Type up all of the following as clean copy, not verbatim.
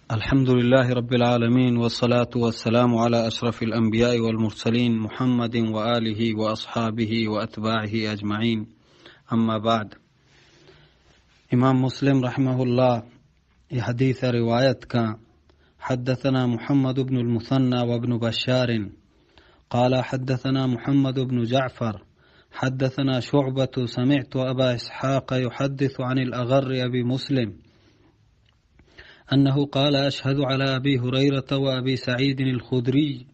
الحمد لله رب العالمين والصلاة والسلام على أشرف الأنبياء والمرسلين محمد وآله وأصحابه وأتباعه أجمعين. أما بعد، امام مسلم رحمه الله حديث رواية کا حدثنا محمد بن المثنى وابن بشار قال حدثنا محمد بن جعفر حدثنا شعبة سمعت أبا إسحاق يحدث عن الأغر أبي مسلم أنه قال أشهد على أبي هريرة وأبي سعيد الخدري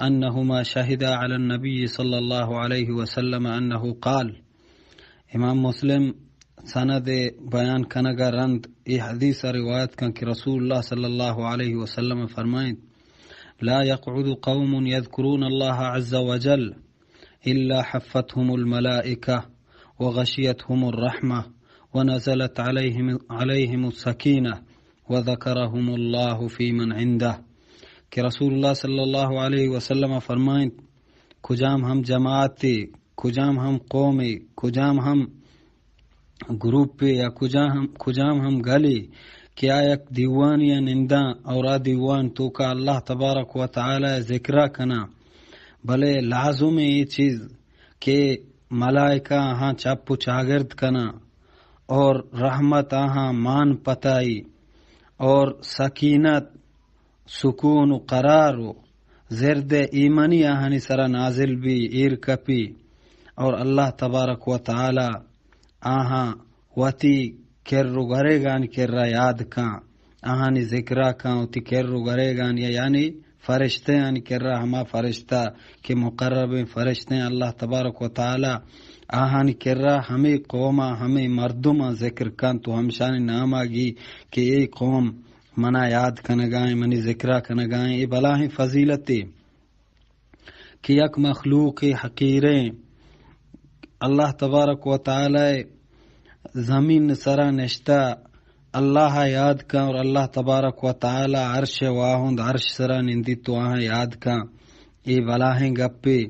أنهما شهدا على النبي صلى الله عليه وسلم أنه قال. امام مسلم سند بیان کنگا رند ای حدیث روایت کن کہ رسول اللہ صلی اللہ علیہ وسلم فرمائیں لا يقعد قوم يذكرون الله عز وجل إلا حفتهم الملائكة وغشيتهم الرحمة ونزلت عليهم السكينة وذكرهم الله في من عنده. کہ رسول اللہ صلی اللہ علیہ وسلم فرمائیں کجام ہم جماعتی، کجام ہم قومی، کجام ہم گروپ پہ یا کجام ہم گلی کیا یک دیوان یا ننداں اور دیوان تو کا اللہ تبارک و تعالی ذکرہ کنا بلے لازم ہے یہ چیز کہ ملائکہ ہاں چپ چاگرد کنا اور رحمت ہاں مان پتائی اور سکینت سکون و قرار و زرد ایمانی آہنی سرا نازل بھی ایر کپی اور اللہ تبارک و تعالی آہاں وتی کر رو گرے گان کر را یاد کان آہانی ذکرہ کان وتی کر رو گرے گان یعنی فرشتے یعنی کر را ہما فرشتہ کہ مقرب فرشتے اللہ تبارک و تعالی آہانی کر را ہمیں قوما ہمیں مردما ذکر کان تو ہمشانی نام آگی کہ ای قوم منا یاد کنگائیں منی ذکرہ کنگائیں. ای بلاہیں فضیلتی کہ یک مخلوق حقیریں اللہ تبارک و تعالی زمین سرا نشتا اللہ یاد کا اور اللہ تبارک و تعالی عرش واہند عرش سرا نندی تو آہاں یاد کا ای بلاہیں گپی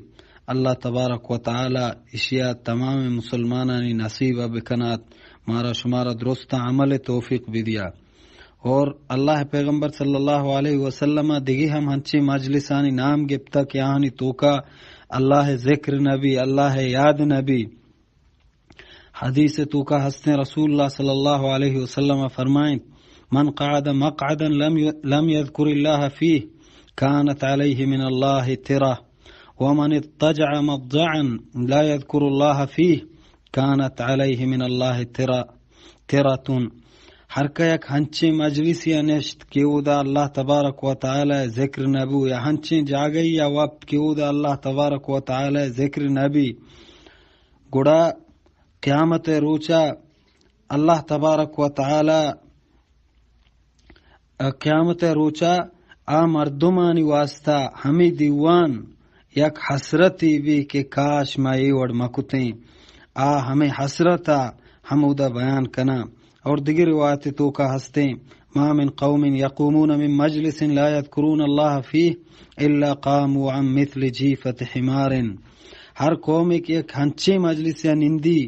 اللہ تبارک و تعالی اشیاء تمام مسلمانانی نصیب بکنات مارا شمارا درست عمل توفیق بھی دیا. اور اللہ پیغمبر صلی اللہ علیہ وسلم دیگی ہم ہنچی مجلسانی نام گپتا کہ آہنی توکا اللہ ذکر نبی اللہ یاد نبی حدیث توکا حسن رسول اللہ صلی اللہ علیہ وسلم فرمائیں من قعد مقعدا لم يذكر الله فيه كانت عليه من الله ترة ومن اضطجع مضجعا لا يذكر الله فيه كانت عليه من الله ترة. ہر کا یک ہنچی مجلس یا نشت کیودا اللہ تبارک و تعالی ذکر نبو یا ہنچی جاگئی یا وقت کیودا اللہ تبارک و تعالی ذکر نبی گڑا قیامت روچا اللہ تبارک و تعالی قیامت روچا آ مردمانی واسطہ ہمیں دیوان یک حسرتی بھی کہ کاش مائی وڑ مکتیں آ ہمیں حسرتا ہمودا بیان کنا. اور دیگر روایت تو کا ہستے ما من قوم یقومون من مجلس لا يذكرون الله فيه الا قاموا عن مثل جیفت حمار. ہر قوم ایک ہنچے مجلس یا نندی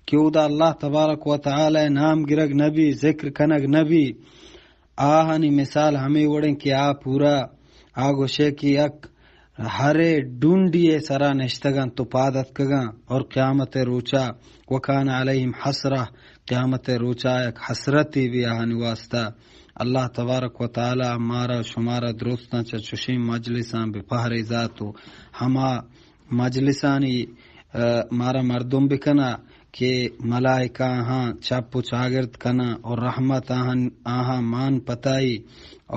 کیودا اللہ تبارک و تعالی نام گرگ نبی ذکر کنگ نبی آہنی مثال ہمیں وڑیں کہ آ پورا آگوشے کی اک ہرے ڈونڈی سرا نشتگان تو پادت کگان اور قیامت روچا وکان علیہم حسرہ قیامت روچا ایک حسرتی بھی آہنی واسطہ اللہ تبارک و تعالی ہمارا شمارا درستاں چشیم مجلساں بپہر ذاتو ہما مجلسانی مارا مردم بکنا کہ ملائکہ ہاں چپ چاگرد کنا اور رحمت آہاں مان پتائی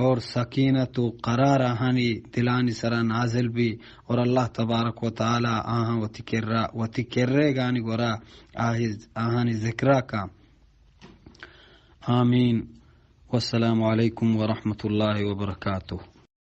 اور سکینت و قرار آہانی دلانی سرا نازل بھی اور اللہ تبارک و تعالی آہاں وتی کرے گانی گورا آہانی ذکرہ کا. آمین. والسلام علیکم ورحمۃ اللہ وبرکاتہ.